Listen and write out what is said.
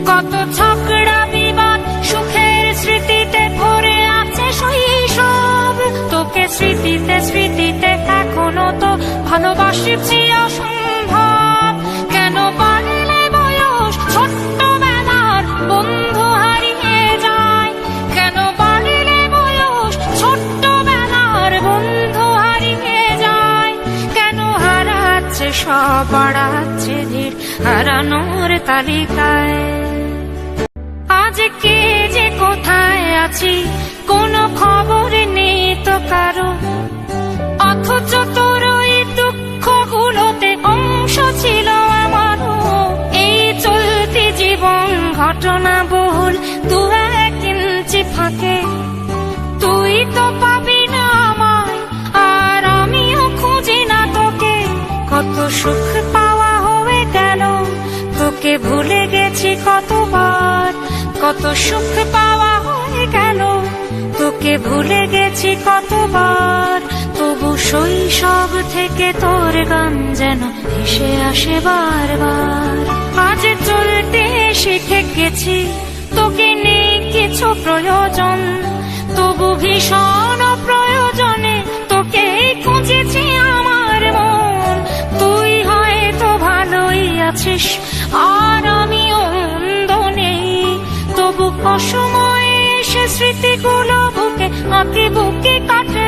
কত ঝগড়া বিবাদ সুখের স্মৃতিতে ভরে আছে শৈশব। তোকে স্মৃতিতে স্মৃতিতে এখনো তো ভালোবাসছি অসম্ভব। কেন বাড়লে বয়স ছোট্টবেলার বন্ধু হারিয়ে যায়? কেন বাড়লে বয়স ছোট্টবেলার বন্ধু হারিয়ে যায়? কেন হারাচ্ছে সব, বাড়াচ্ছে ধীর হারানোর তালিকায়? আজ কে যে কোথায় আছি কোনো খবর নেই তো কারো, অথচ তোর ওই দুঃখগুলোতে অংশ ছিল আমারও। এই চলতি জীবন ঘটনা বহুল দু এক ইঞ্চি ফাঁকে, তুই তো পাবি না আমায় আর আমিও খুঁজি না তোকে। কত সুখ পাওয়া হয়ে গেল, তোকে ভুলে গেছি কতবার। কত সুখ পাওয়া হয়ে গেল, তোকে ভুলে গেছি কতবার। তবু শৈশব থেকে তোর গান যেন ভেসে আসে বারবার। আজ চলতে শিখে গেছি, তোকে নেই কিছু প্রয়োজন, তবু ভীষণ প্রয়োজনে তোকে খুঁজেছি আমার মন। তুই হয়তো ভালোই আছিস আর আমি অন্ধ নেই, তবু অসময়ে এসে স্মৃতিগুলো বুকে আঁকে বুকে কাটে